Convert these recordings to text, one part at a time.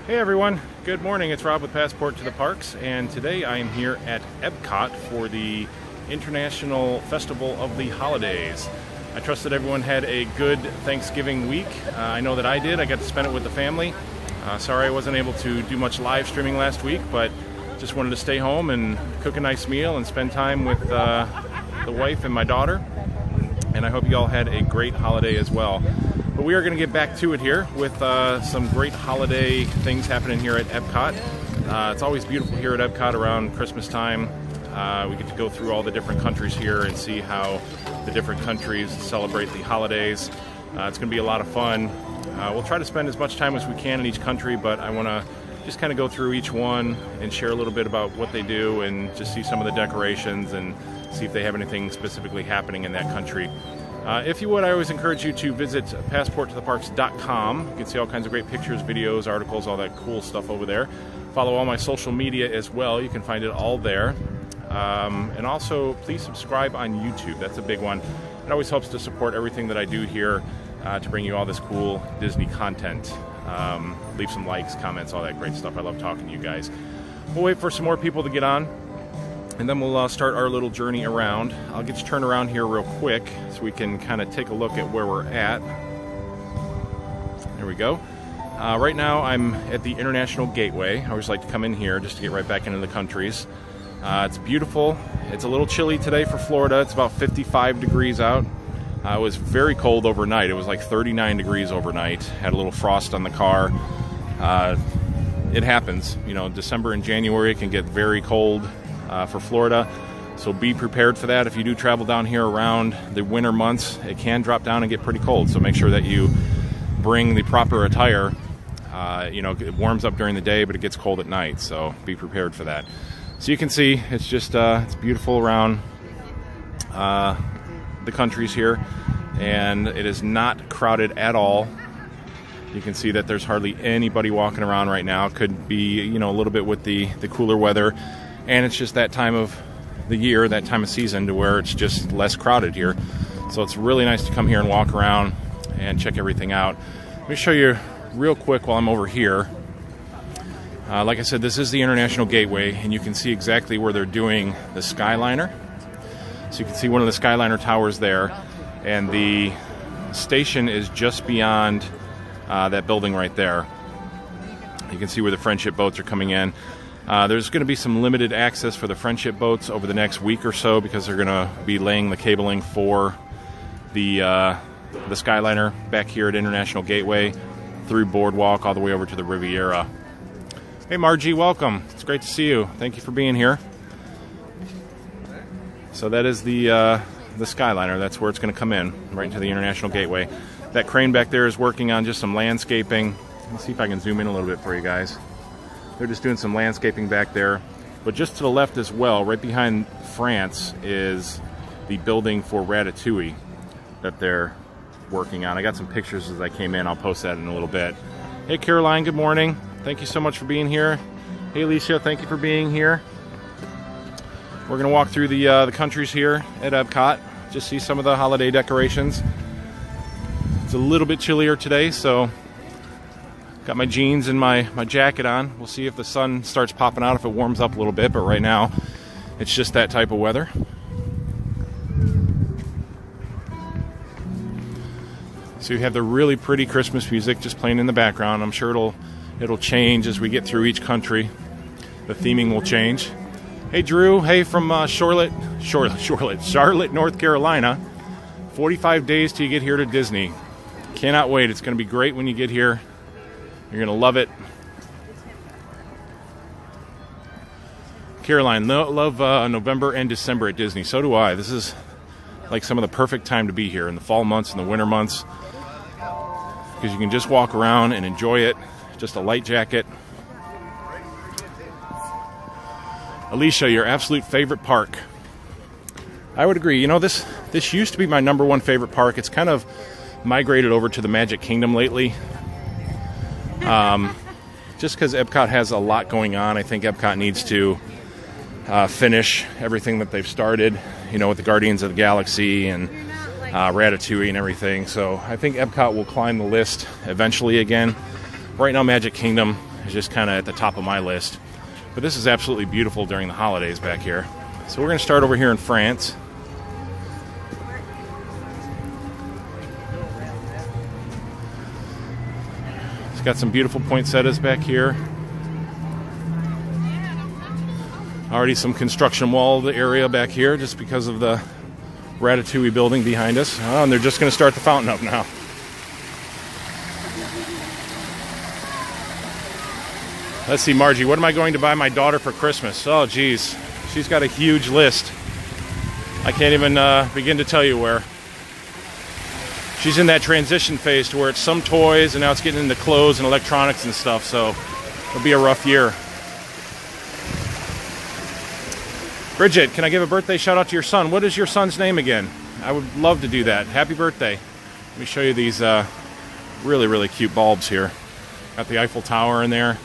Hey everyone, good morning. It's Rob with Passport to the Parks, and today I am here at Epcot for the International Festival of the Holidays. I trust that everyone had a good Thanksgiving week. I know that I did. I got to spend it with the family. Sorry I wasn't able to do much live streaming last week, but just wanted to stay home and cook a nice meal and spend time with the wife and my daughter. And I hope you all had a great holiday as well. But we are going to get back to it here with some great holiday things happening here at Epcot. It's always beautiful here at Epcot around Christmas time. We get to go through all the different countries here and see how the different countries celebrate the holidays. It's going to be a lot of fun. We'll try to spend as much time as we can in each country, but I want to just kind of go through each one and share a little bit about what they do and just see some of the decorations and see if they have anything specifically happening in that country. If you would, I always encourage you to visit passporttotheparks.com. You can see all kinds of great pictures, videos, articles, all that cool stuff over there. Follow all my social media as well. You can find it all there. And also, please subscribe on YouTube. That's a big one. It always helps to support everything that I do here to bring you all this cool Disney content. Leave some likes, comments, all that great stuff. I love talking to you guys. We'll wait for some more people to get on, and then we'll start our little journey around. I'll get you turned around here real quick so we can kind of take a look at where we're at. There we go. Right now I'm at the International Gateway. I always like to come in here just to get right back into the countries. It's beautiful. It's a little chilly today for Florida. It's about 55 degrees out. It was very cold overnight. It was like 39 degrees overnight. Had a little frost on the car. It happens. You know, December and January can get very cold for Florida, so be prepared for that. If you do travel down here around the winter months, it can drop down and get pretty cold, so make sure that you bring the proper attire. You know, it warms up during the day, but it gets cold at night, so be prepared for that. So you can see it's just it's beautiful around the countries here, and it is not crowded at all. You can see that there's hardly anybody walking around right now. Could be, you know, a little bit with the cooler weather. And it's just that time of the year, that time of season, to where it's just less crowded here. So it's really nice to come here and walk around and check everything out. Let me show you real quick while I'm over here. Like I said, this is the International Gateway, and you can see exactly where they're doing the Skyliner. So you can see one of the Skyliner towers there, and the station is just beyond that building right there. You can see where the friendship boats are coming in. There's going to be some limited access for the friendship boats over the next week or so because they're going to be laying the cabling for the Skyliner back here at International Gateway through Boardwalk all the way over to the Riviera. Hey Margie, welcome. It's great to see you. Thank you for being here. So that is the Skyliner. That's where it's going to come in, right into the International Gateway. That crane back there is working on just some landscaping. Let's see if I can zoom in a little bit for you guys. They're just doing some landscaping back there. But just to the left as well, right behind France, is the building for Ratatouille that they're working on. I got some pictures as I came in. I'll post that in a little bit. Hey Caroline, good morning. Thank you so much for being here. Hey Alicia, thank you for being here. We're going to walk through the countries here at Epcot. Just see some of the holiday decorations. It's a little bit chillier today, so got my jeans and my jacket on. We'll see if the sun starts popping out, if it warms up a little bit, but right now it's just that type of weather. So you have the really pretty Christmas music just playing in the background. I'm sure it'll change as we get through each country. The theming will change. Hey Drew, hey from Charlotte, North Carolina. 45 days till you get here to Disney. Cannot wait. It's going to be great when you get here. You're going to love it. Caroline, love November and December at Disney. So do I. This is like some of the perfect time to be here in the fall months and the winter months, because you can just walk around and enjoy it. Just a light jacket. Alicia, your absolute favorite park. I would agree. You know, this used to be my number one favorite park. It's kind of migrated over to the Magic Kingdom lately. Just because Epcot has a lot going on. I think Epcot needs to finish everything that they've started, you know, with the Guardians of the Galaxy and Ratatouille and everything. So I think Epcot will climb the list eventually again. Right now, Magic Kingdom is just kind of at the top of my list. But this is absolutely beautiful during the holidays back here. So we're going to start over here in France. It's got some beautiful poinsettias back here. Already some construction wall area back here just because of the Ratatouille building behind us. Oh, and they're just going to start the fountain up now. Let's see, Margie, what am I going to buy my daughter for Christmas? Oh, geez. She's got a huge list. I can't even begin to tell you where. She's in that transition phase to where it's some toys and now it's getting into clothes and electronics and stuff, so it'll be a rough year. Bridget, can I give a birthday shout out to your son? What is your son's name again? I would love to do that. Happy birthday. Let me show you these really, really cute bulbs here. Got the Eiffel Tower in there.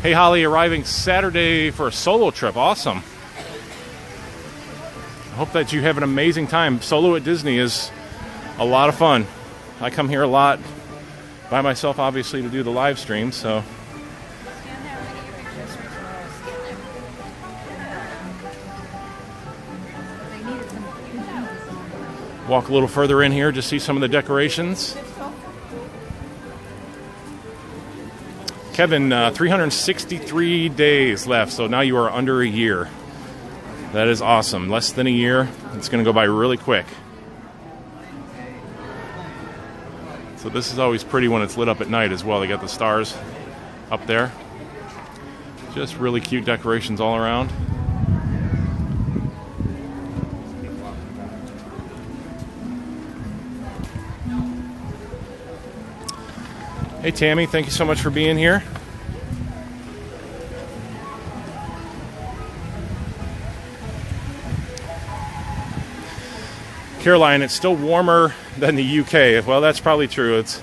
Hey, Holly, arriving Saturday for a solo trip. Awesome. I hope that you have an amazing time. Solo at Disney is a lot of fun. I come here a lot by myself, obviously, to do the live stream, so. Walk a little further in here to see some of the decorations. Kevin, 363 days left, so now you are under a year. That is awesome. Less than a year. It's going to go by really quick. So this is always pretty when it's lit up at night as well. They got the stars up there. Just really cute decorations all around. Hey Tammy, thank you so much for being here. Caroline, it's still warmer than the UK. Well, that's probably true. It's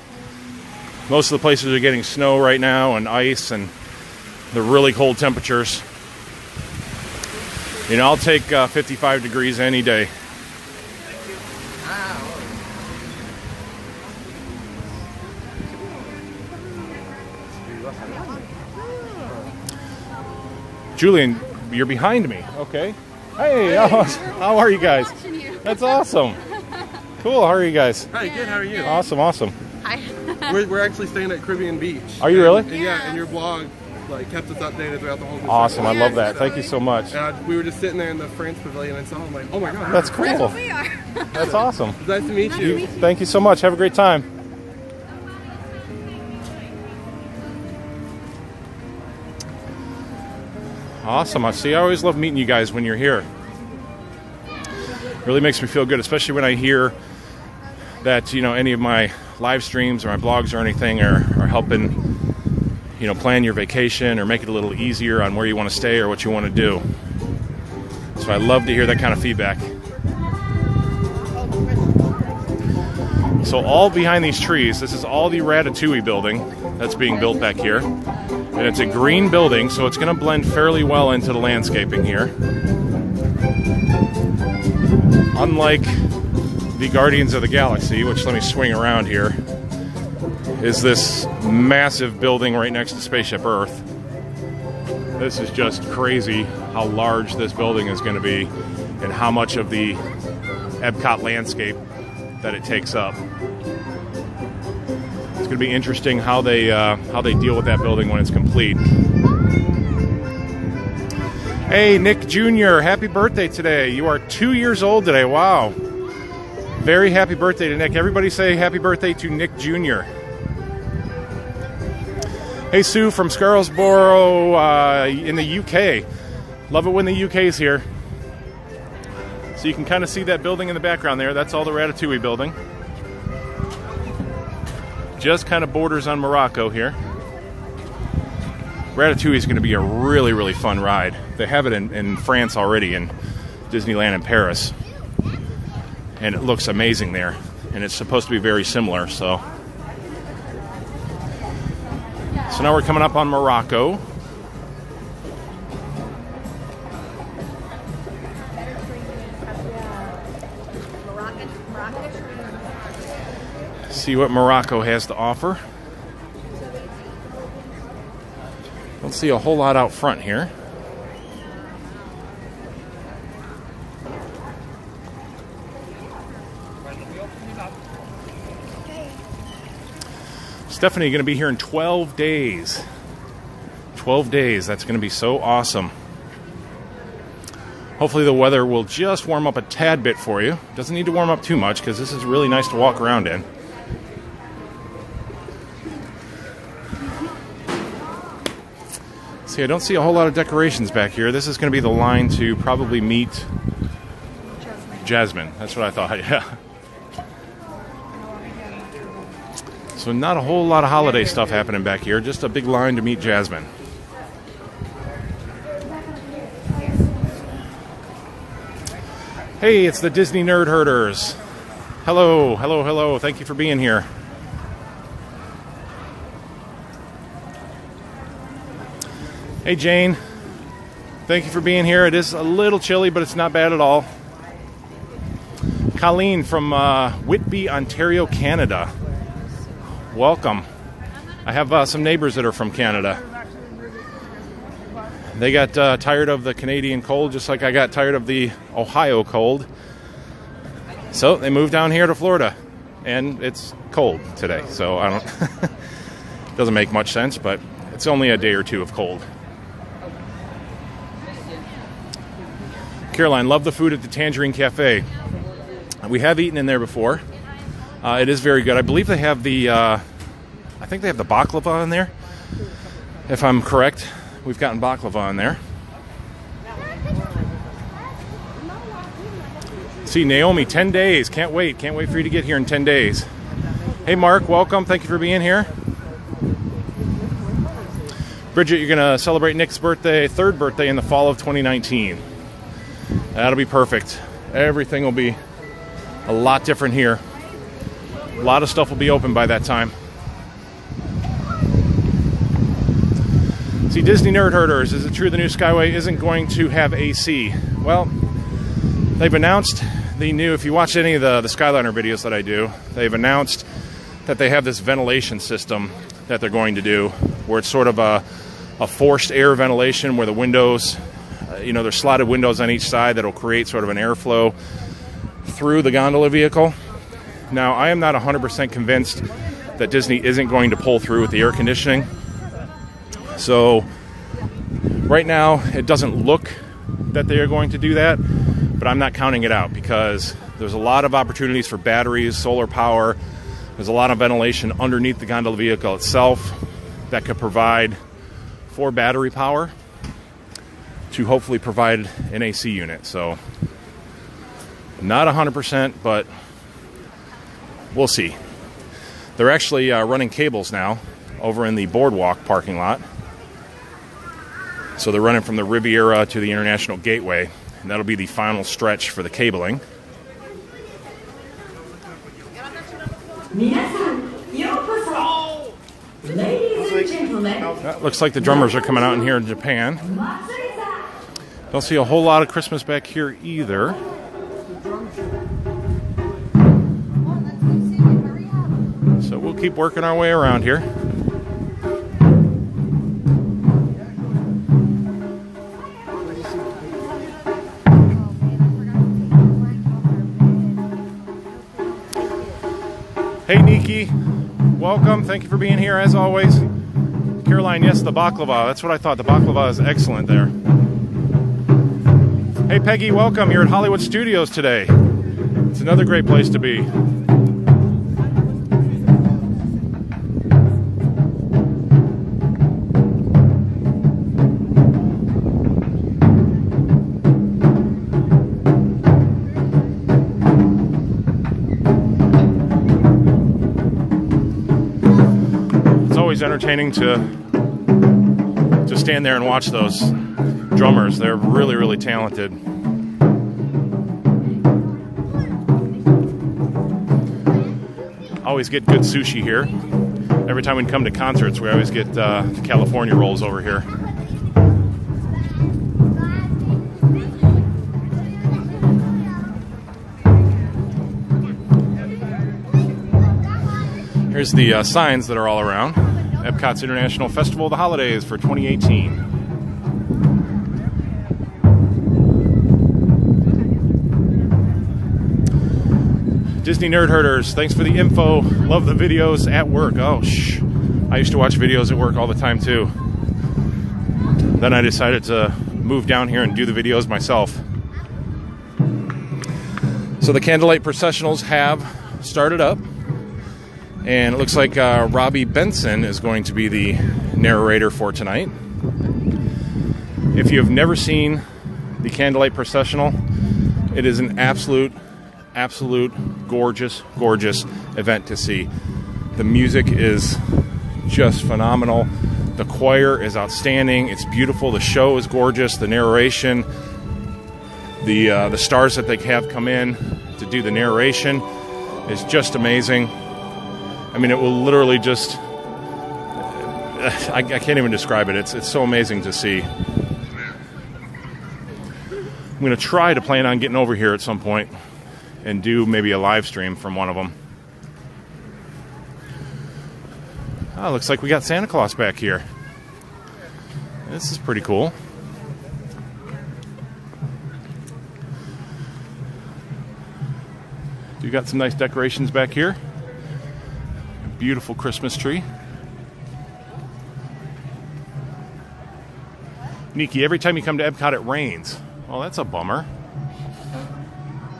most of the places are getting snow right now and ice and the really cold temperatures. You know, I'll take 55 degrees any day. Julian, you're behind me. Okay. Hey, how are you guys? That's awesome. Cool. How are you guys? Hi, good. How are you? Awesome, awesome. Hi. We're actually staying at Caribbean Beach. Are you really? Yeah, and your blog kept us updated throughout the whole trip. Awesome. I love that. Thank you so much. And we were just sitting there in the France pavilion and saw. I'm like, oh my god. That's cool. That's what we are. That's awesome. It's nice to meet you. Thank you so much. Have a great time. Awesome. I always love meeting you guys when you're here. Really makes me feel good, especially when I hear that, you know, any of my live streams or my blogs or anything are helping, you know, plan your vacation or make it a little easier on where you want to stay or what you want to do. So I love to hear that kind of feedback. So all behind these trees, this is all the Ratatouille building that's being built back here. And it's a green building, so it's going to blend fairly well into the landscaping here. Unlike the Guardians of the Galaxy, which, let me swing around here, is this massive building right next to Spaceship Earth. This is just crazy how large this building is going to be and how much of the Epcot landscape that it takes up. It's going to be interesting how they deal with that building when it's complete. Hey, Nick Jr., happy birthday today. You are 2 years old today. Wow. Very happy birthday to Nick. Everybody say happy birthday to Nick Jr. Hey, Sue from Scarsborough in the UK. Love it when the UK's here. So you can kind of see that building in the background there. That's all the Ratatouille building. Just kind of borders on Morocco here. Ratatouille is going to be a really, really fun ride. They have it in France already, in Disneyland in Paris. And it looks amazing there. And it's supposed to be very similar, so. So now we're coming up on Morocco. See what Morocco has to offer. Don't see a whole lot out front here. Stephanie going to be here in 12 days. 12 days. That's going to be so awesome. Hopefully the weather will just warm up a tad bit for you. Doesn't need to warm up too much because this is really nice to walk around in. See, I don't see a whole lot of decorations back here. This is going to be the line to probably meet Jasmine. That's what I thought, yeah. So not a whole lot of holiday stuff happening back here. Just a big line to meet Jasmine. Hey, it's the Disney Nerd Herders. Hello, hello, hello. Thank you for being here. Hey, Jane. Thank you for being here. It is a little chilly, but it's not bad at all. Colleen from Whitby, Ontario, Canada. Welcome. I have some neighbors that are from Canada. They got tired of the Canadian cold, just like I got tired of the Ohio cold. So they moved down here to Florida, and it's cold today. So I don't. Doesn't make much sense, but it's only a day or two of cold. Caroline, love the food at the Tangerine Cafe. We have eaten in there before. It is very good. I believe they have the, I think they have the baklava in there. If I'm correct, we've gotten baklava in there. See, Naomi, 10 days. Can't wait. Can't wait for you to get here in 10 days. Hey, Mark, welcome. Thank you for being here. Bridget, you're going to celebrate Nick's birthday, third birthday in the fall of 2019. That'll be perfect. Everything will be a lot different here. A lot of stuff will be open by that time. See, Disney Nerd Herders, is it true the new Skyway isn't going to have AC? Well, they've announced the new, if you watch any of the Skyliner videos that I do, they've announced that they have this ventilation system that they're going to do, where it's sort of a forced air ventilation where the windows, there's slotted windows on each side that'll create sort of an airflow through the gondola vehicle. Now, I am not 100% convinced that Disney isn't going to pull through with the air conditioning. So, right now, it doesn't look that they are going to do that, but I'm not counting it out because there's a lot of opportunities for batteries, solar power. There's a lot of ventilation underneath the gondola vehicle itself that could provide for battery power to hopefully provide an AC unit. So, not 100%, but we'll see. They're actually running cables now over in the boardwalk parking lot. So they're running from the Riviera to the International Gateway, and that'll be the final stretch for the cabling. Ladies and gentlemen. Looks like the drummers are coming out in here in Japan. Don't see a whole lot of Christmas back here either. So we'll keep working our way around here. Hey, Nikki. Welcome. Thank you for being here, as always. Caroline, yes, the baklava. That's what I thought. The baklava is excellent there. Hey, Peggy, welcome. You're at Hollywood Studios today. It's another great place to be. Entertaining to stand there and watch those drummers. They're really, really talented. Always get good sushi here. Every time we come to concerts, we always get the California rolls over here. Here's the signs that are all around. Epcot's International Festival of the Holidays for 2018. Disney Nerd Herders, thanks for the info. Love the videos at work. Oh, I used to watch videos at work all the time too. Then I decided to move down here and do the videos myself. So the Candlelight Processionals have started up, and it looks like Robbie Benson is going to be the narrator for tonight. If you have never seen the Candlelight Processional, it is an absolute gorgeous event to see. The music is just phenomenal. The choir is outstanding. It's beautiful. The show is gorgeous. The narration, the stars that they have come in to do the narration is just amazing. I mean, it will literally just, I can't even describe it. It's so amazing to see. I'm going to try to plan on getting over here at some point and do maybe a live stream from one of them. Oh, looks like we got Santa Claus back here. This is pretty cool. You got some nice decorations back here. A beautiful Christmas tree. Nikki, every time you come to Epcot it rains. Well, that's a bummer.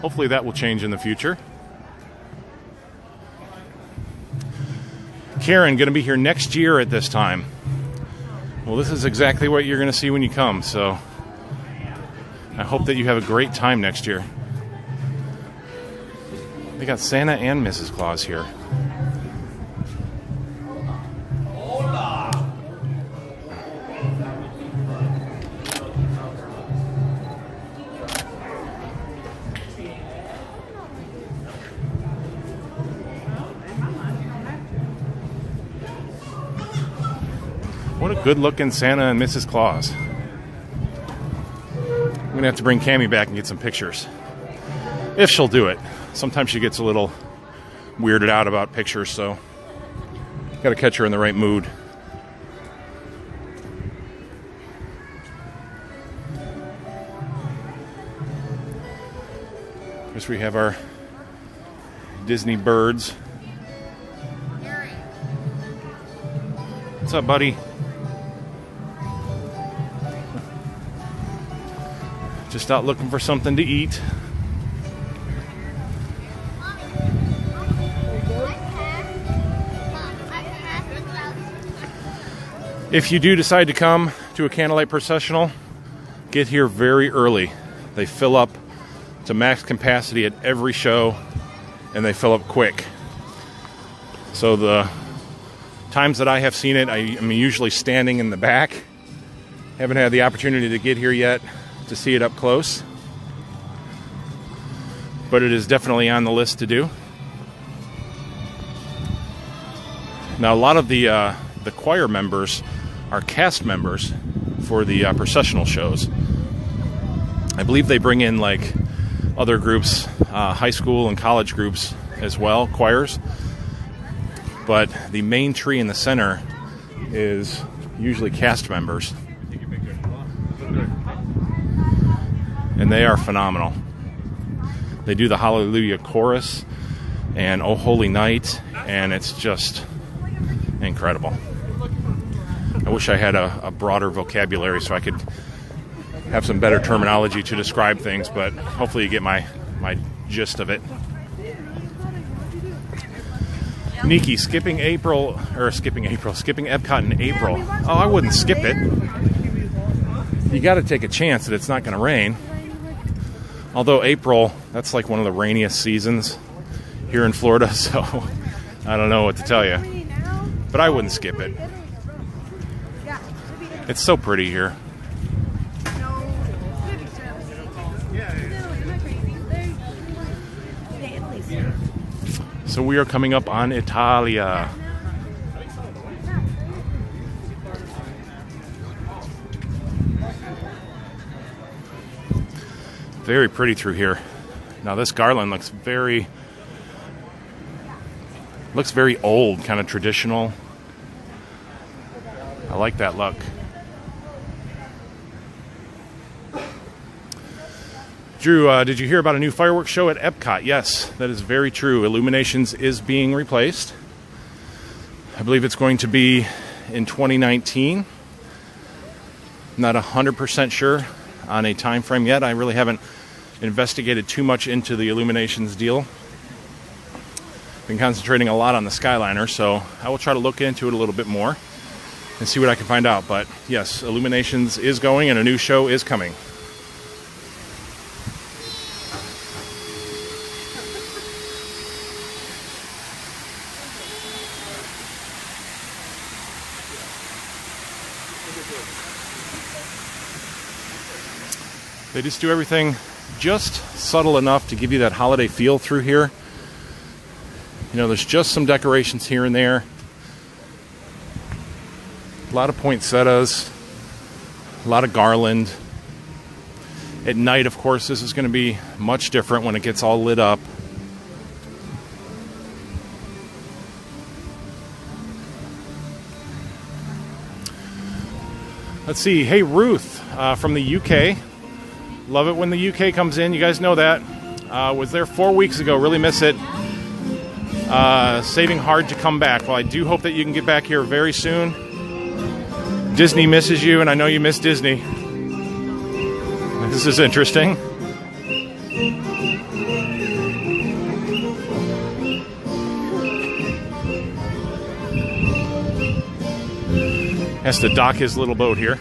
Hopefully that will change in the future. Karen, going to be here next year at this time. Well, this is exactly what you're going to see when you come, so I hope that you have a great time next year. They got Santa and Mrs. Claus here. What a good-looking Santa and Mrs. Claus. I'm going to have to bring Cammie back and get some pictures. If she'll do it. Sometimes she gets a little weirded out about pictures, so got to catch her in the right mood. Of course, we have our Disney birds. What's up, buddy? Just out looking for something to eat. If you do decide to come to a Candlelight Processional, get here very early. They fill up to max capacity at every show, and they fill up quick. So the times that I have seen it, I'm usually standing in the back. Haven't had the opportunity to get here yet to see it up close, but it is definitely on the list to do. Now, a lot of the choir members are cast members for the processional shows. I believe they bring in like other groups, high school and college groups as well, choirs. But the main tree in the center is usually cast members. And they are phenomenal. They do the Hallelujah Chorus and Oh Holy Night, and it's just incredible. I wish I had a broader vocabulary so I could have some better terminology to describe things, but hopefully you get my gist of it. Nikki, skipping Epcot in April. Oh, I wouldn't skip it. You got to take a chance that it's not going to rain. Although April, that's like one of the rainiest seasons here in Florida, so I don't know what to tell you. But I wouldn't skip it. It's so pretty here. So we are coming up on Italia. Very pretty through here. Now this garland looks very old, kind of traditional. I like that look. Drew, did you hear about a new fireworks show at Epcot? Yes, that is very true. Illuminations is being replaced. I believe it's going to be in 2019. Not 100% sure on a time frame yet. I really haven't investigated too much into the Illuminations deal. Been concentrating a lot on the Skyliner, so I will try to look into it a little bit more and see what I can find out. But yes, Illuminations is going and a new show is coming. They just do everything just subtle enough to give you that holiday feel through here. You know, there's just some decorations here and there. A lot of poinsettias. A lot of garland. At night, of course, this is going to be much different when it gets all lit up. Let's see. Hey, Ruth from the UK. Love it when the UK comes in. You guys know that. Was there 4 weeks ago. Really miss it. Saving hard to come back. Well, I do hope that you can get back here very soon. Disney misses you, and I know you miss Disney. This is interesting. Has to dock his little boat here.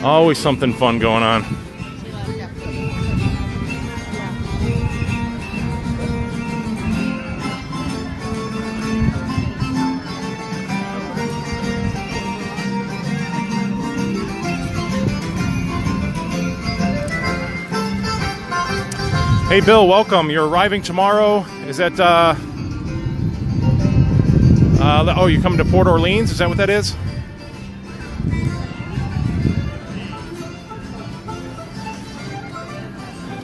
Always something fun going on. Hey Bill, welcome. You're arriving tomorrow. Is that oh, you coming to Port Orleans? Is that what that is?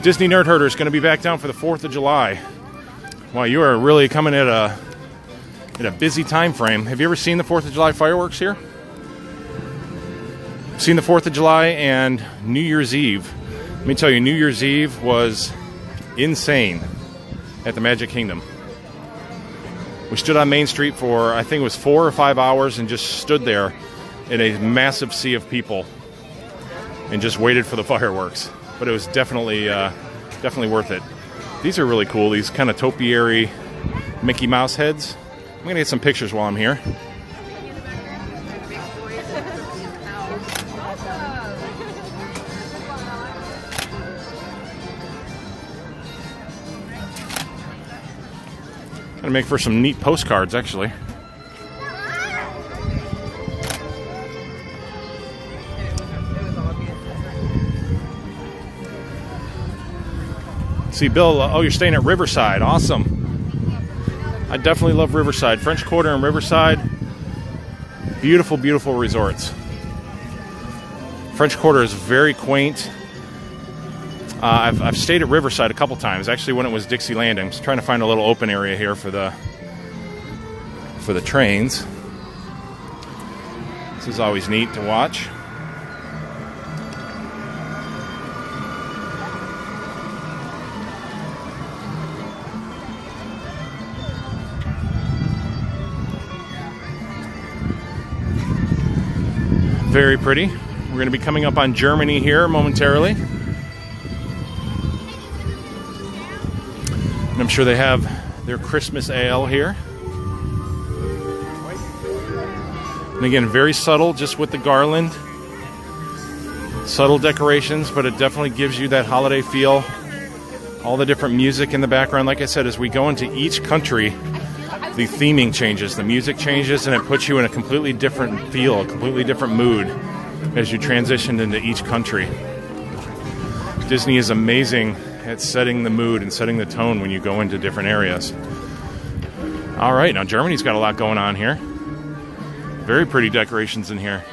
Disney Nerd Herder is going to be back down for the 4th of July. Wow, you are really coming at a busy time frame. Have you ever seen the 4th of July fireworks here? Seen the 4th of July and New Year's Eve. Let me tell you, New Year's Eve was insane at the Magic Kingdom. We stood on Main Street for, I think it was 4 or 5 hours and just stood there in a massive sea of people and just waited for the fireworks. But it was definitely worth it. These are really cool, these kind of topiary Mickey Mouse heads. I'm going to get some pictures while I'm here. Going to make for some neat postcards, actually. See, Bill, oh, you're staying at Riverside. Awesome. I definitely love Riverside. French Quarter and Riverside. Beautiful, beautiful resorts. French Quarter is very quaint. I've stayed at Riverside a couple times, actually when it was Dixie Landing. I'm just trying to find a little open area here for the trains. This is always neat to watch. Very pretty. We're going to be coming up on Germany here momentarily. And I'm sure they have their Christmas ale here. And again, very subtle, just with the garland. Subtle decorations, but it definitely gives you that holiday feel. All the different music in the background. Like I said, as we go into each country, the theming changes, the music changes, and it puts you in a completely different feel, a completely different mood as you transition into each country. Disney is amazing at setting the mood and setting the tone when you go into different areas. All right, now Germany's got a lot going on here. Very pretty decorations in here.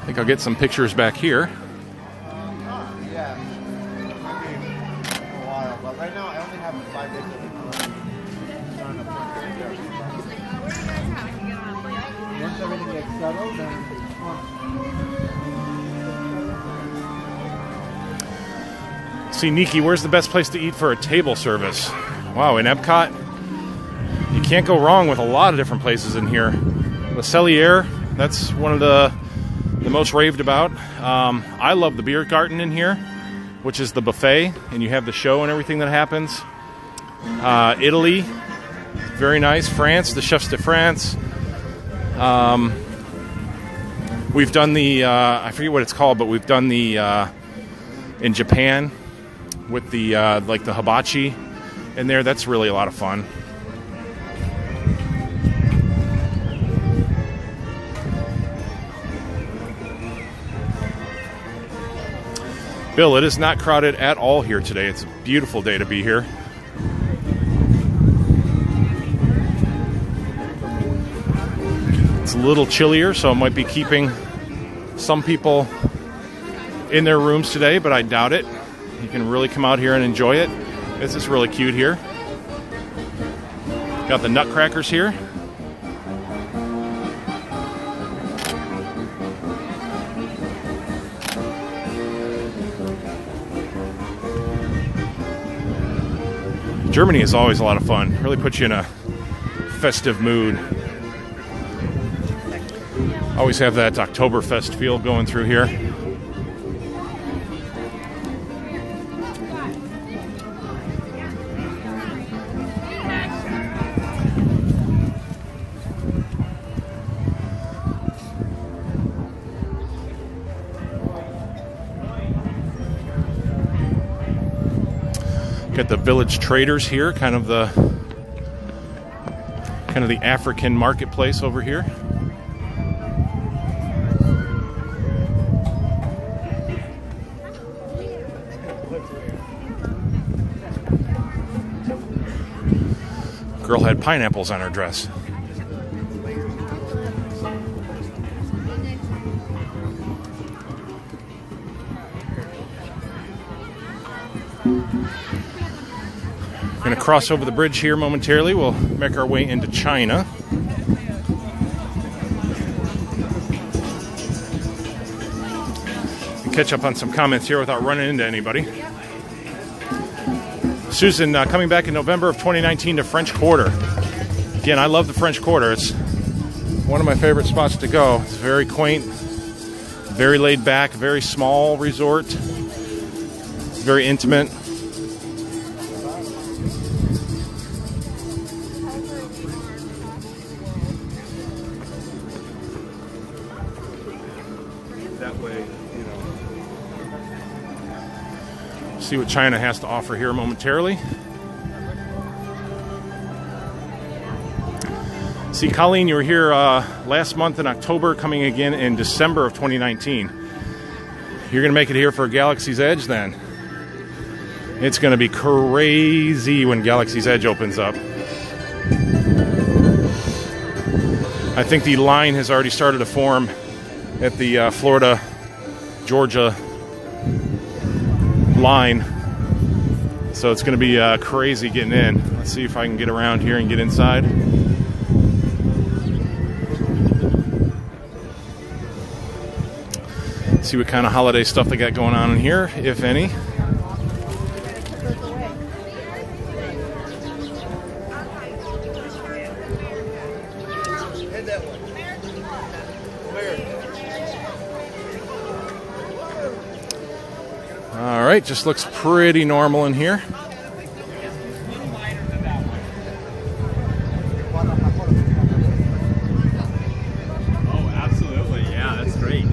think I'll get some pictures back here. Yeah. Maybe a while, but right now I only have 5 days. Once everything gets settled, then See, Nikki, where's the best place to eat for a table service? Wow, in Epcot, you can't go wrong with a lot of different places in here. Le Cellier, that's one of the most raved about. I love the beer garden in here, which is the buffet, and you have the show and everything that happens. Italy, very nice. France, the Chefs de France. We've done the, I forget what it's called, but we've done the, in Japan, with the, like the hibachi in there. That's really a lot of fun. Bill, it is not crowded at all here today. It's a beautiful day to be here. It's a little chillier, so it might be keeping some people in their rooms today, but I doubt it. You can really come out here and enjoy it. This is really cute here. Got the nutcrackers here. Germany is always a lot of fun. Really puts you in a festive mood. Always have that Oktoberfest feel going through here. Got the village traders here, kind of the African marketplace over here. Girl had pineapples on her dress. We're going to cross over the bridge here momentarily. We'll make our way into China. Catch up on some comments here without running into anybody. Susan, coming back in November of 2019 to French Quarter. Again, I love the French Quarter. It's one of my favorite spots to go. It's very quaint, very laid back, very small resort, very intimate. That way, you know. See what China has to offer here momentarily. See, Colleen, you were here last month in October, coming again in December of 2019. You're going to make it here for Galaxy's Edge then. It's going to be crazy when Galaxy's Edge opens up. I think the line has already started to form at the Florida-Georgia line. So it's going to be crazy getting in. Let's see if I can get around here and get inside. See what kind of holiday stuff they got going on in here, if any. All right, just looks pretty normal in here. Oh, absolutely. Yeah, that's great.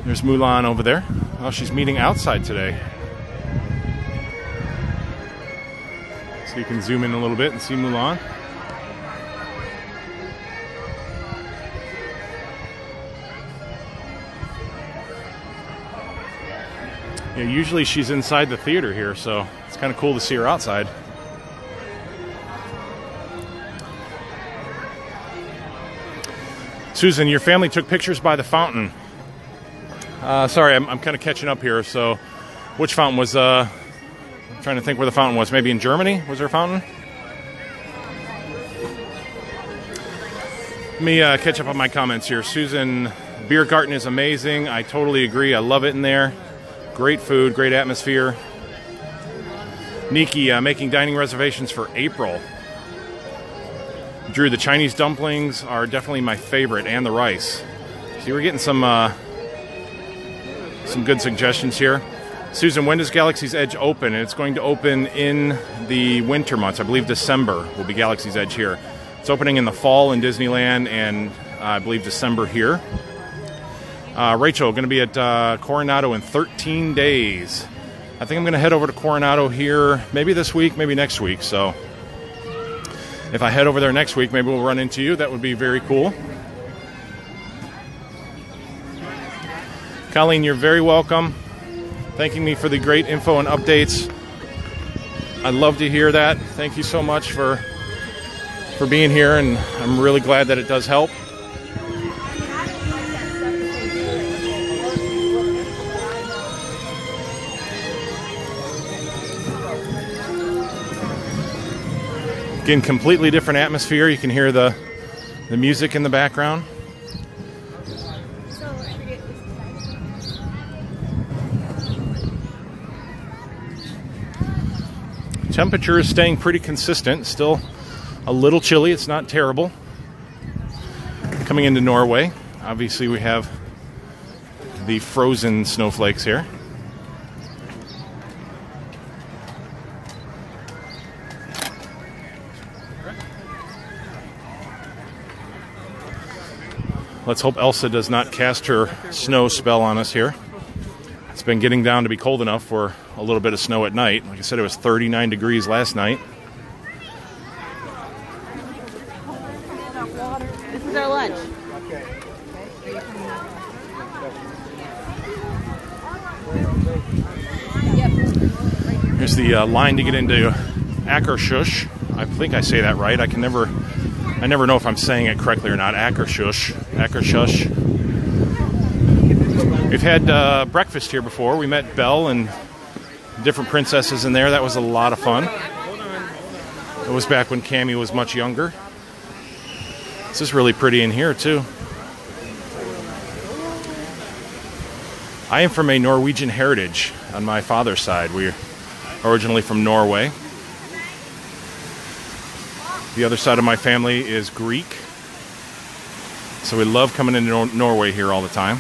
There's Mulan over there. Oh, she's meeting outside today. So you can zoom in a little bit and see Mulan. Yeah, usually she's inside the theater here, so it's kind of cool to see her outside. Susan, your family took pictures by the fountain. Sorry, I'm kind of catching up here. So, which fountain was? I'm trying to think where the fountain was. Maybe in Germany? Was there a fountain? Let me catch up on my comments here. Susan, Beer Garden is amazing. I totally agree. I love it in there. Great food, great atmosphere. Nikki, making dining reservations for April. Drew, the Chinese dumplings are definitely my favorite, and the rice. See, we're getting some good suggestions here. Susan, when does Galaxy's Edge open? And it's going to open in the winter months. I believe December will be Galaxy's Edge here. It's opening in the fall in Disneyland, and I believe December here. Rachel, going to be at Coronado in 13 days. I think I'm going to head over to Coronado here maybe this week, maybe next week. So if I head over there next week, maybe we'll run into you. That would be very cool. Colleen, you're very welcome. Thanking me for the great info and updates. I'd love to hear that. Thank you so much for being here, and I'm really glad that it does help. Again, completely different atmosphere. You can hear the music in the background. Temperature is staying pretty consistent. Still a little chilly. It's not terrible. Coming into Norway, obviously we have the frozen snowflakes here. Let's hope Elsa does not cast her snow spell on us here. It's been getting down to be cold enough for a little bit of snow at night. Like I said, it was 39 degrees last night. This is our lunch. Here's the line to get into Akershus. I think I say that right. I never know if I'm saying it correctly or not. Akershus. We've had breakfast here before. We met Belle and different princesses in there. That was a lot of fun. It was back when Cammy was much younger. This is really pretty in here, too. I am from a Norwegian heritage on my father's side. We're originally from Norway. The other side of my family is Greek. So we love coming into Norway here all the time.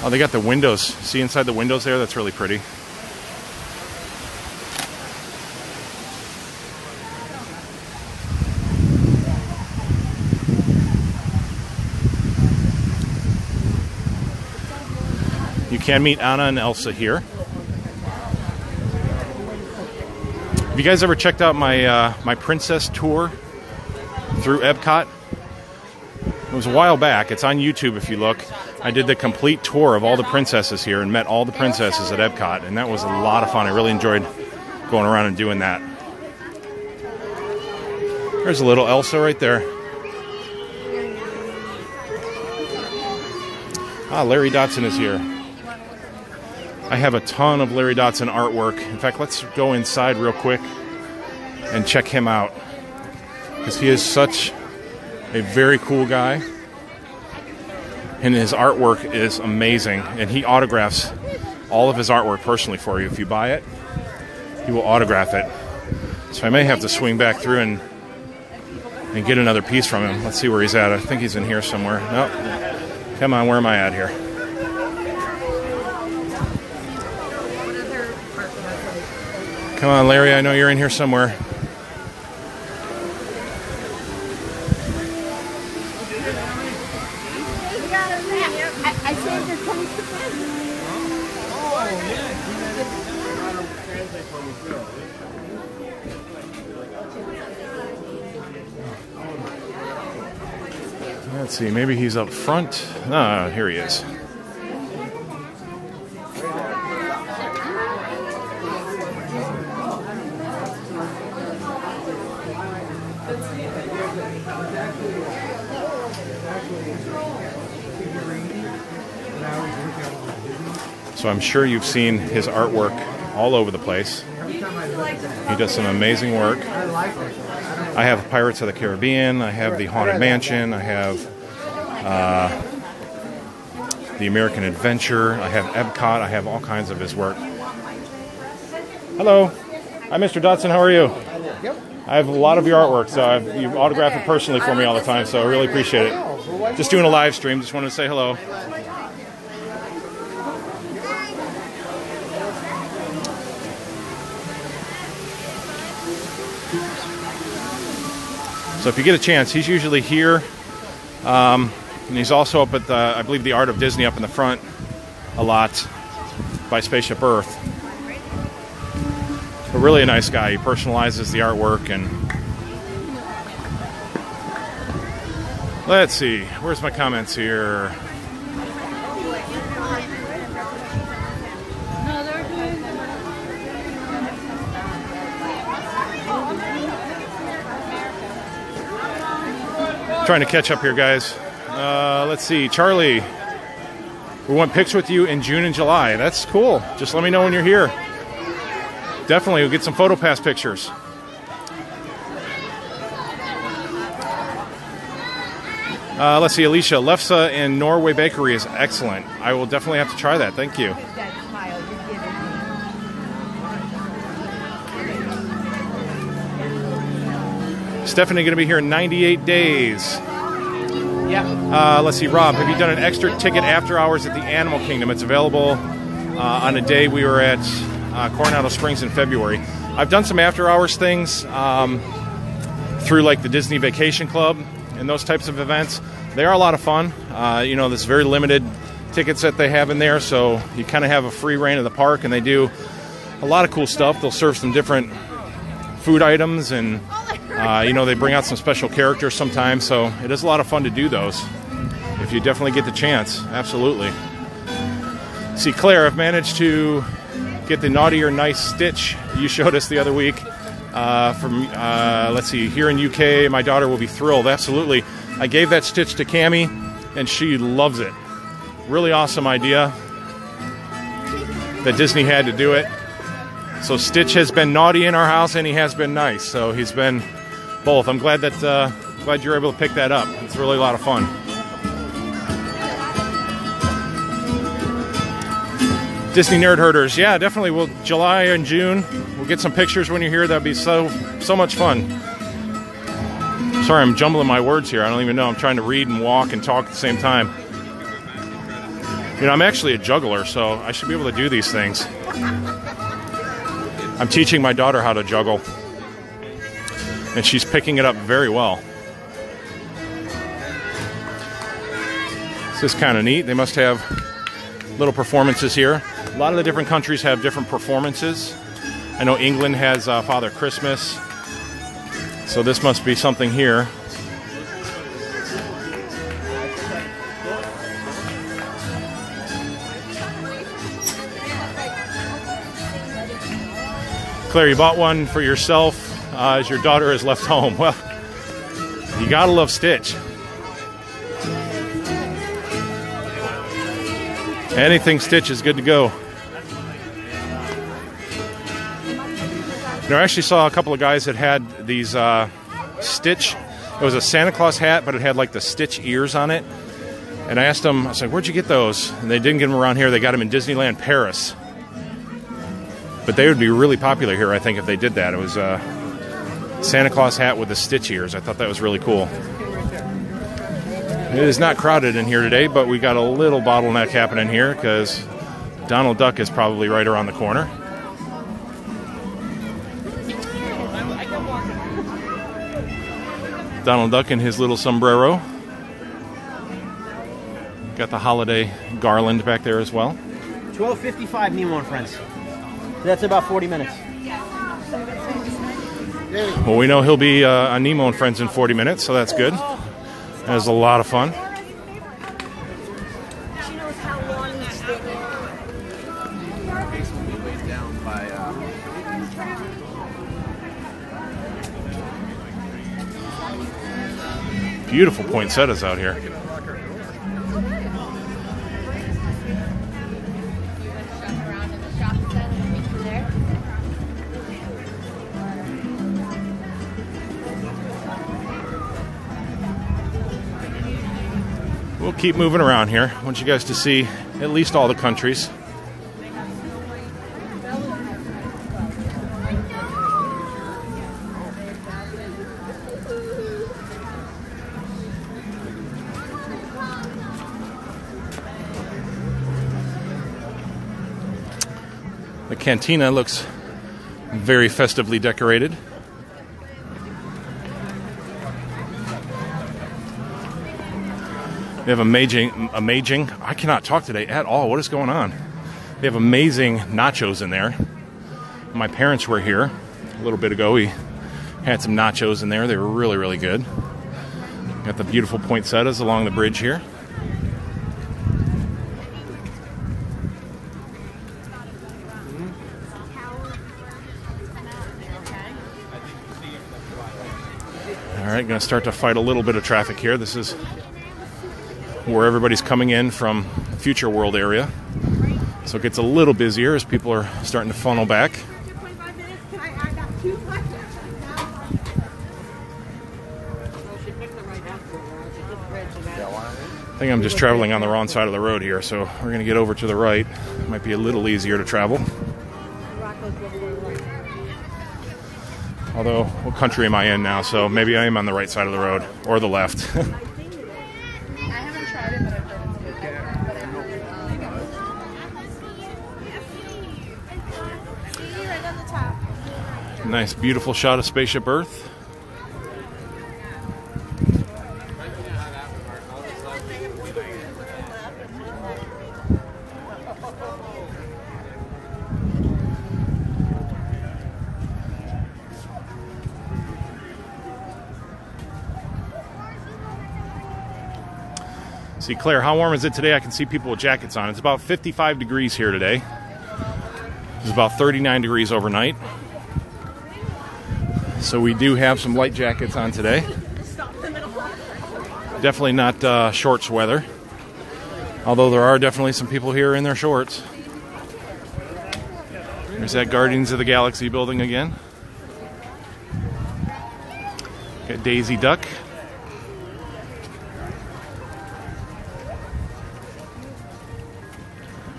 Oh, they got the windows. See inside the windows there? That's really pretty. You can meet Anna and Elsa here. Have you guys ever checked out my my princess tour through Epcot? It was a while back. It's on YouTube if you look. I did the complete tour of all the princesses here and met all the princesses at Epcot, and that was a lot of fun. I really enjoyed going around and doing that. There's a little Elsa right there. Ah, Larry Dotson is here. I have a ton of Larry Dotson artwork. In fact, let's go inside real quick and check him out, because he is such a very cool guy, and his artwork is amazing, and he autographs all of his artwork personally for you. If you buy it, he will autograph it. So I may have to swing back through and get another piece from him. Let's see where he's at. I think he's in here somewhere. Nope. Come on, where am I at here? Come on, Larry, I know you're in here somewhere. I said they're coming to bed. Let's see, maybe he's up front. Ah, here he is. So I'm sure you've seen his artwork all over the place. He does some amazing work. I have Pirates of the Caribbean, I have the Haunted Mansion, I have the American Adventure, I have Epcot, I have all kinds of his work. Hello. Hi, Mr. Dotson, how are you? I have a lot of your artwork, so you autograph it personally for me all the time, so I really appreciate it. Just doing a live stream, just wanted to say hello. So if you get a chance, he's usually here, and he's also up at the, I believe, the Art of Disney up in the front a lot by Spaceship Earth. But really a nice guy. He personalizes the artwork. And let's see, where's my comments here? Trying to catch up here, guys. Let's see, Charlie. We want pics with you in June and July. That's cool. Just let me know when you're here. Definitely, we'll get some PhotoPass pictures. Let's see, Alicia. Lefse in Norway Bakery is excellent. I will definitely have to try that. Thank you. Stephanie going to be here in 98 days. Yeah. Let's see, Rob, have you done an extra ticket after hours at the Animal Kingdom? It's available on a day we were at Coronado Springs in February. I've done some after hours things through like the Disney Vacation Club and those types of events. They are a lot of fun. You know, there's very limited tickets that they have in there, so you kind of have a free reign of the park, and they do a lot of cool stuff. They'll serve some different food items, and you know, they bring out some special characters sometimes, so it is a lot of fun to do those if you definitely get the chance. Absolutely. See, Claire, I've managed to get the Naughty or Nice Stitch you showed us the other week from, let's see, here in UK. My daughter will be thrilled. Absolutely. I gave that Stitch to Cammie, and she loves it. Really awesome idea that Disney had to do it. So Stitch has been naughty in our house, and he has been nice. So he's been both. I'm glad that glad you're able to pick that up. It's really a lot of fun. Disney Nerd Herders, yeah, definitely. We'll July and June. We'll get some pictures when you're here. That'd be so much fun. Sorry, I'm jumbling my words here. I don't even know. I'm trying to read and walk and talk at the same time. You know, I'm actually a juggler, so I should be able to do these things. I'm teaching my daughter how to juggle, and she's picking it up very well. This is kind of neat. They must have little performances here. A lot of the different countries have different performances. I know England has Father Christmas, so this must be something here. Claire, you bought one for yourself as your daughter has left home. Well, you gotta love Stitch. Anything Stitch is good to go. You know, I actually saw a couple of guys that had these Stitch. It was a Santa Claus hat, but it had like the Stitch ears on it. And I asked them, I was like, where'd you get those? And they didn't get them around here. They got them in Disneyland Paris. But they would be really popular here, I think, if they did that. It was a Santa Claus hat with the Stitch ears. I thought that was really cool. It is not crowded in here today, but we got a little bottleneck happening here because Donald Duck is probably right around the corner. Donald Duck in his little sombrero. Got the holiday garland back there as well. 12:55 Nemo and Friends. That's about 40 minutes. Well, we know he'll be on Nemo and Friends in 40 minutes, so that's good. That was a lot of fun. Beautiful poinsettias out here. keep moving around here. I want you guys to see at least all the countries. The cantina looks very festively decorated. They have amazing, I cannot talk today at all. What is going on? They have amazing nachos in there. My parents were here a little bit ago. We had some nachos in there. They were really, really good. Got the beautiful poinsettias along the bridge here. All right, going to start to fight a little bit of traffic here. This is where everybody's coming in from Future World area. So it gets a little busier as people are starting to funnel back. I think I'm just traveling on the wrong side of the road here, so we're going to get over to the right. Might be a little easier to travel. Although, what country am I in now? So maybe I am on the right side of the road, or the left. I haven't tried it, but I've heard it's good. Nice, beautiful shot of Spaceship Earth. See, Claire, how warm is it today? I can see people with jackets on. It's about 55 degrees here today. It's about 39 degrees overnight. So we do have some light jackets on today. Definitely not shorts weather. Although there are definitely some people here in their shorts. There's that Guardians of the Galaxy building again. Got Daisy Duck.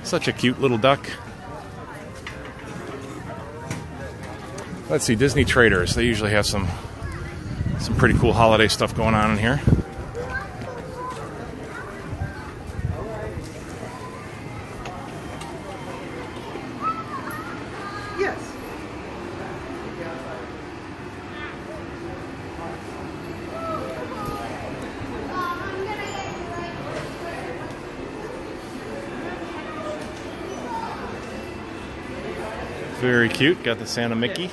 Such a cute little duck. Let's see, Disney Traders. They usually have some pretty cool holiday stuff going on in here. Yes. Very cute. Got the Santa Mickey.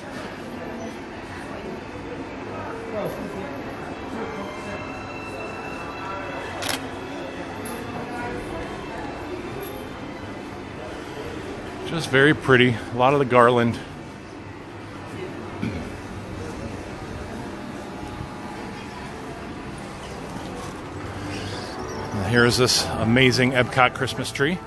Just very pretty. A lot of the garland. And here's this amazing Epcot Christmas tree.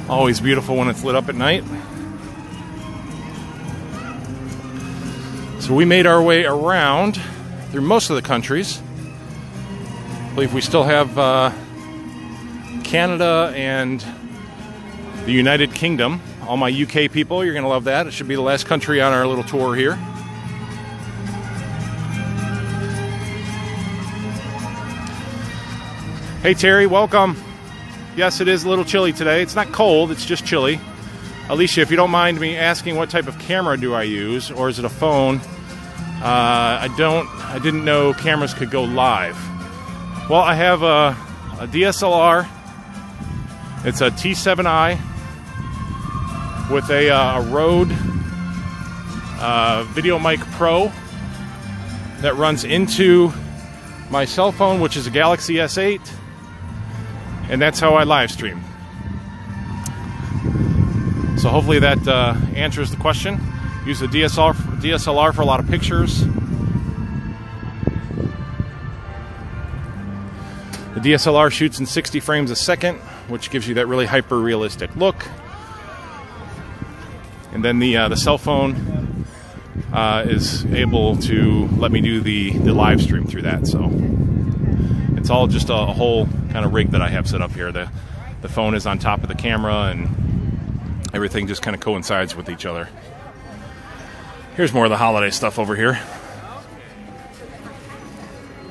Always beautiful when it's lit up at night. So we made our way around through most of the countries. I believe we still have Canada and the United Kingdom. All my UK people, you're going to love that. It should be the last country on our little tour here. Hey Terry, welcome. Yes, it is a little chilly today. It's not cold, it's just chilly. Alicia, if you don't mind me asking, what type of camera do I use, or is it a phone? I didn't know cameras could go live. Well, I have a DSLR. It's a T7i with a Rode Video Mic Pro that runs into my cell phone, which is a Galaxy S8. And that's how I live stream. So hopefully that answers the question. Use the DSLR for a lot of pictures. The DSLR shoots in 60 frames a second, which gives you that really hyper-realistic look. And then the cell phone is able to let me do the live stream through that. So it's all just a whole kind of rig that I have set up here. The phone is on top of the camera, and everything just kind of coincides with each other. Here's more of the holiday stuff over here.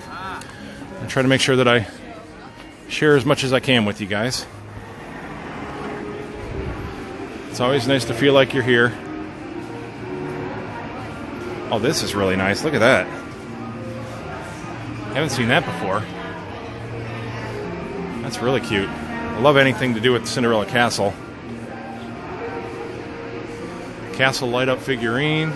I try to make sure that I share as much as I can with you guys. It's always nice to feel like you're here. Oh, this is really nice. Look at that. Haven't seen that before. That's really cute. I love anything to do with Cinderella Castle. Castle light up figurine.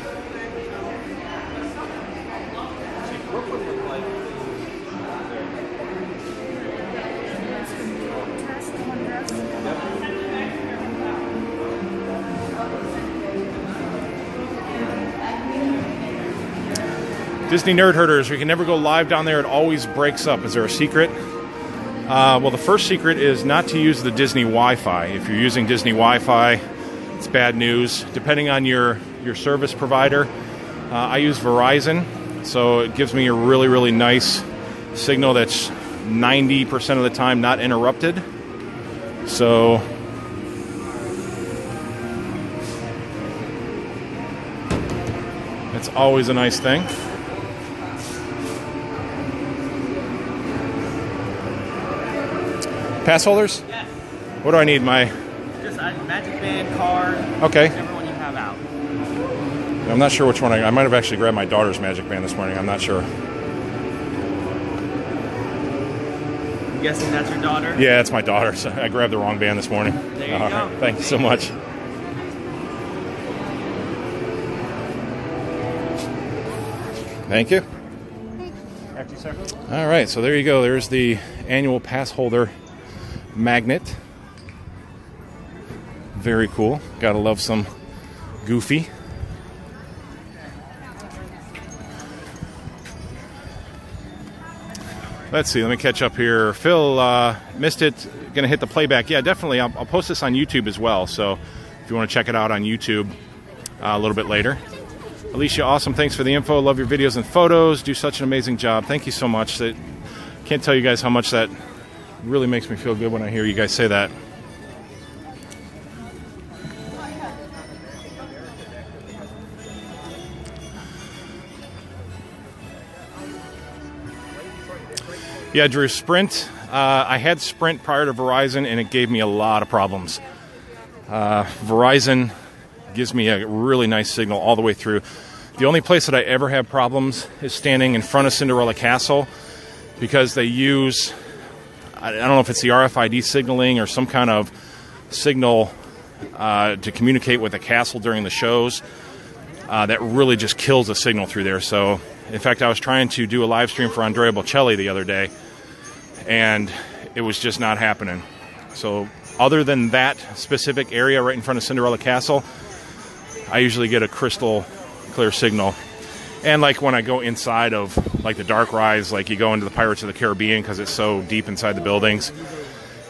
Disney Nerd Herders, we can never go live down there. It always breaks up. Is there a secret? Well, the first secret is not to use the Disney Wi-Fi. If you're using Disney Wi-Fi, it's bad news. Depending on your service provider, I use Verizon, so it gives me a really, really nice signal that's 90% of the time not interrupted. So it's always a nice thing. Pass holders? Yes. What do I need? Just a Magic Band card. Okay. Whichever one you have out. I'm not sure which one. I might have actually grabbed my daughter's Magic Band this morning. I'm not sure. I'm guessing that's your daughter? Yeah, it's my daughter. So I grabbed the wrong band this morning. There you go. Right. Thank you so much. Thank you. After you, sir. All right, so there you go. There's the annual pass holder magnet. Very cool. Gotta love some Goofy. Let's see, let me catch up here. Phil, missed it. Gonna hit the playback. Yeah, definitely. I'll post this on YouTube as well. So if you want to check it out on YouTube a little bit later. Alicia, awesome. Thanks for the info. Love your videos and photos. Do such an amazing job. Thank you so much. Can't tell you guys how much that really makes me feel good when I hear you guys say that. Yeah, Drew, Sprint. I had Sprint prior to Verizon, and it gave me a lot of problems. Verizon gives me a really nice signal all the way through. The only place that I ever have problems is standing in front of Cinderella Castle, because they use, I don't know if it's the RFID signaling or some kind of signal to communicate with the castle during the shows. That really just kills the signal through there. So, in fact, I was trying to do a live stream for Andrea Bocelli the other day, and it was just not happening. So, other than that specific area right in front of Cinderella Castle, I usually get a crystal clear signal. And like when I go inside of like the dark rides, like you go into the Pirates of the Caribbean because it's so deep inside the buildings,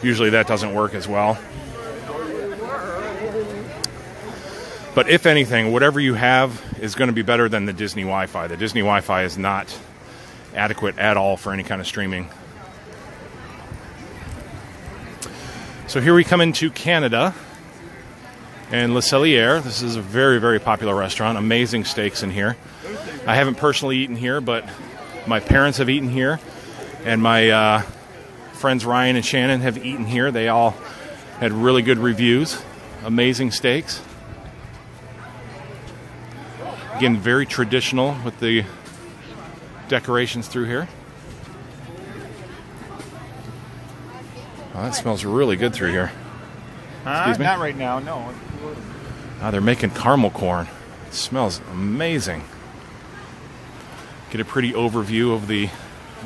usually that doesn't work as well. But if anything, whatever you have is going to be better than the Disney Wi-Fi. The Disney Wi-Fi is not adequate at all for any kind of streaming. So here we come into Canada and Le Cellier. This is a very, very popular restaurant. Amazing steaks in here. I haven't personally eaten here, but my parents have eaten here, and my friends Ryan and Shannon have eaten here. They all had really good reviews. Amazing steaks. Again, very traditional with the decorations through here. Oh, that smells really good through here. Excuse me? Not right now, no. They're making caramel corn. It smells amazing. Get a pretty overview of the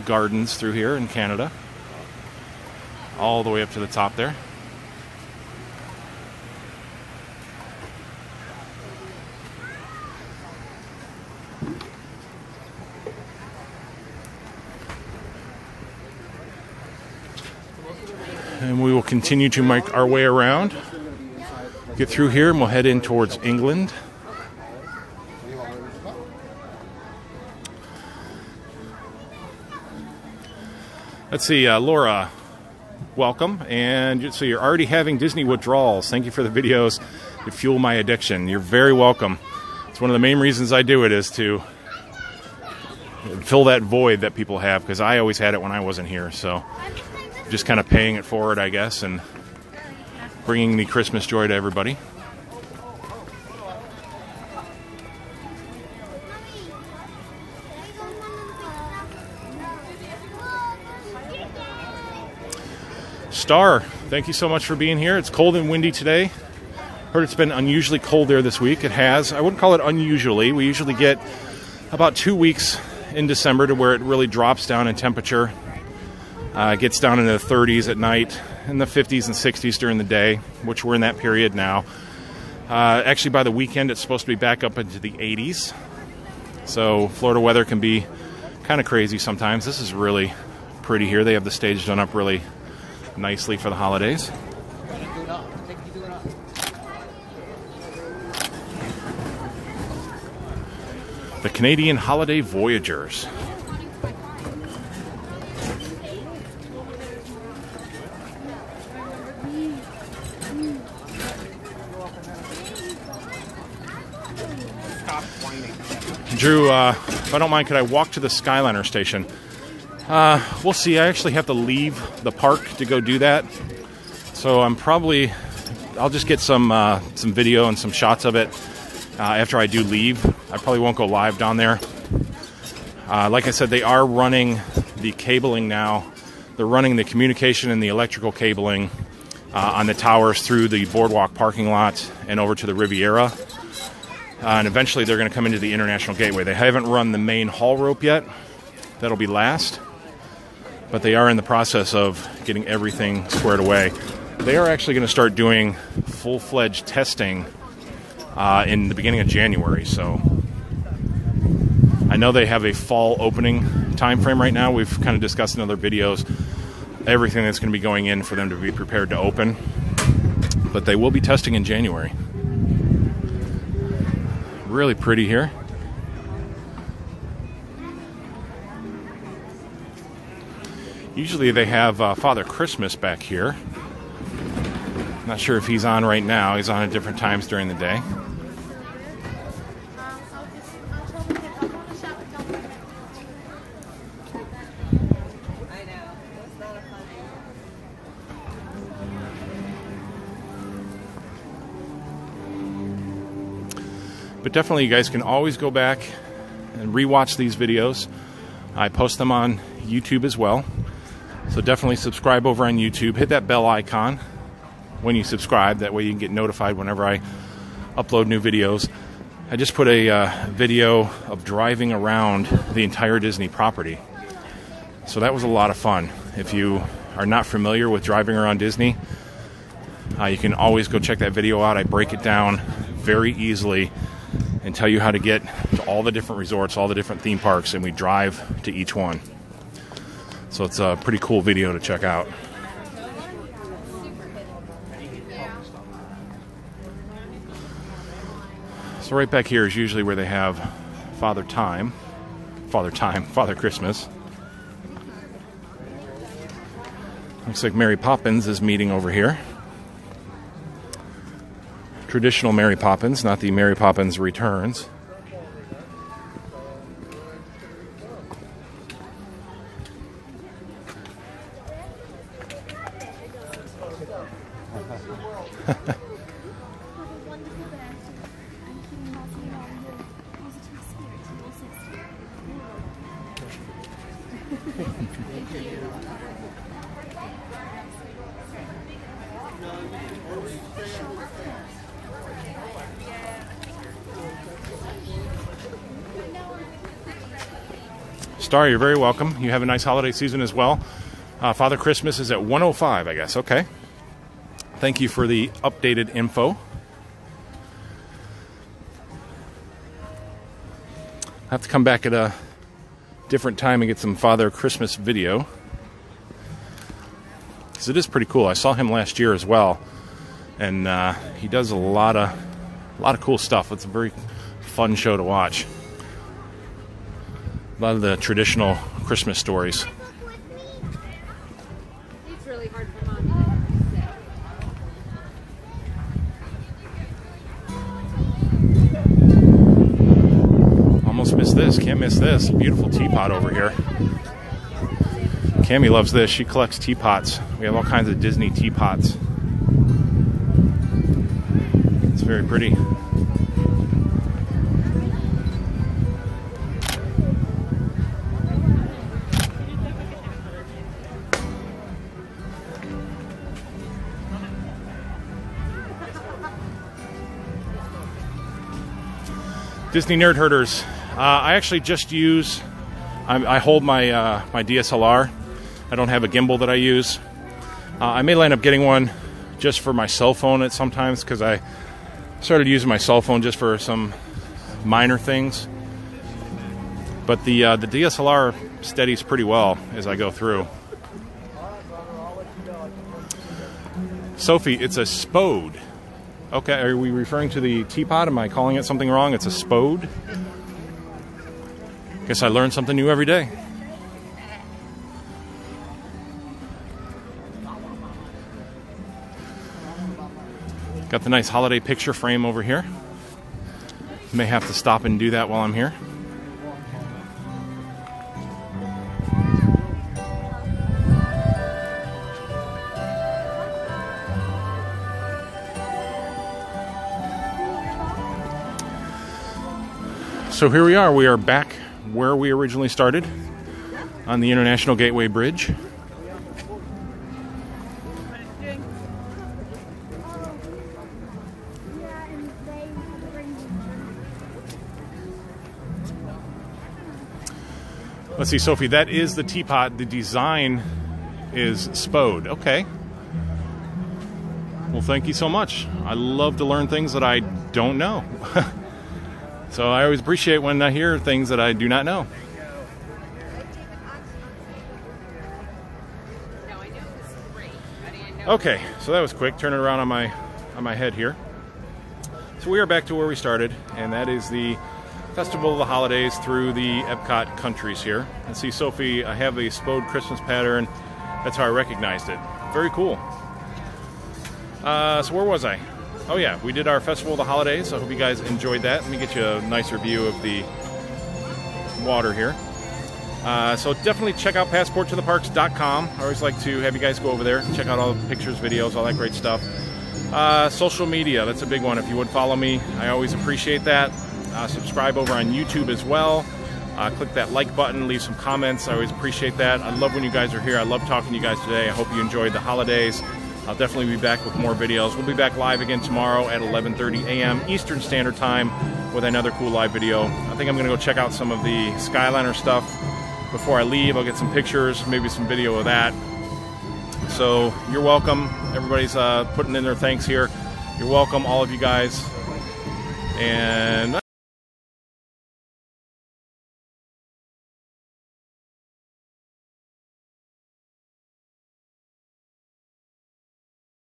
gardens through here in Canada. All the way up to the top there. And we will continue to make our way around. Get Get through here and we'll head in towards England. Let's see, Laura, welcome. And so you're already having Disney withdrawals. Thank you for the videos. You fuel my addiction. You're very welcome. It's one of the main reasons I do it is to fill that void that people have, because I always had it when I wasn't here. So just kind of paying it forward, I guess, and bringing the Christmas joy to everybody. Star, thank you so much for being here. It's cold and windy today. Heard it's been unusually cold there this week. It has. I wouldn't call it unusually. We usually get about 2 weeks in December to where it really drops down in temperature. It gets down into the 30s at night and the 50s and 60s during the day, which we're in that period now. Actually, by the weekend, it's supposed to be back up into the 80s. So Florida weather can be kind of crazy sometimes. This is really pretty here. They have the stage done up really nicely for the holidays. The Canadian Holiday Voyagers. Drew, if I don't mind, could I walk to the Skyliner Station? We'll see. I actually have to leave the park to go do that. So I'll just get some video and some shots of it after I do leave. I probably won't go live down there. Like I said, they are running the cabling now. They're running the communication and the electrical cabling on the towers through the boardwalk parking lot and over to the Riviera. And eventually they're going to come into the International Gateway. They haven't run the main haul rope yet. That'll be last. But they are in the process of getting everything squared away. They are actually going to start doing full-fledged testing in the beginning of January. So I know they have a fall opening time frame right now. We've kind of discussed in other videos everything that's going to be going in for them to be prepared to open. But they will be testing in January. Really pretty here. Usually they have Father Christmas back here. Not sure if he's on right now. He's on at different times during the day. But definitely you guys can always go back and rewatch these videos. I post them on YouTube as well. So definitely subscribe over on YouTube. Hit that bell icon when you subscribe. That way you can get notified whenever I upload new videos. I just put a video of driving around the entire Disney property. So that was a lot of fun. If you are not familiar with driving around Disney, you can always go check that video out. I break it down very easily and tell you how to get to all the different resorts, all the different theme parks, and we drive to each one. So it's a pretty cool video to check out. So right back here is usually where they have Father Christmas. Looks like Mary Poppins is meeting over here. Traditional Mary Poppins, not the Mary Poppins Returns. Star, you're very welcome. You have a nice holiday season as well. Father Christmas is at 1:05, I guess. Okay. Thank you for the updated info. I have to come back at a different time and get some Father Christmas video, because it is pretty cool. I saw him last year as well. and he does a lot of cool stuff. It's a very fun show to watch. A lot of the traditional Christmas stories. It's really hard for Mom. Almost missed this. Can't miss this. Beautiful teapot over here. Cammie loves this. She collects teapots. We have all kinds of Disney teapots. It's very pretty. Disney Nerd Herders. I actually just use, I hold my my DSLR. I don't have a gimbal that I use. I may end up getting one just for my cell phone at sometimes, because I started using my cell phone just for some minor things. But the DSLR steadies pretty well as I go through. Sophie, it's a spode. Okay, are we referring to the teapot? Am I calling it something wrong? It's a spode? Guess I learn something new every day. Got the nice holiday picture frame over here. May have to stop and do that while I'm here. So here we are. We are back where we originally started, on the International Gateway Bridge. Let's see, Sophie, that is the teapot. The design is spode. Okay. Well, thank you so much. I love to learn things that I don't know. So I always appreciate when I hear things that I do not know. Okay, so that was quick. Turn it around on my head here. So we are back to where we started, and that is the Festival of the Holidays through the Epcot countries here. And see, Sophie, I have a spode Christmas pattern. That's how I recognized it. Very cool. So where was I? Oh yeah, we did our Festival of the Holidays. I hope you guys enjoyed that. Let me get you a nicer view of the water here. So definitely check out passporttotheparks.com. I always like to have you guys go over there, check out all the pictures, videos, all that great stuff. Social media, that's a big one. If you would follow me, I always appreciate that. Subscribe over on YouTube as well. Click that like button, leave some comments. I always appreciate that. I love when you guys are here. I love talking to you guys today. I hope you enjoyed the holidays. I'll definitely be back with more videos. We'll be back live again tomorrow at 11:30 a.m. Eastern Standard Time with another cool live video. I think I'm going to go check out some of the Skyliner stuff before I leave. I'll get some pictures, maybe some video of that. So you're welcome. Everybody's putting in their thanks here. You're welcome, all of you guys. And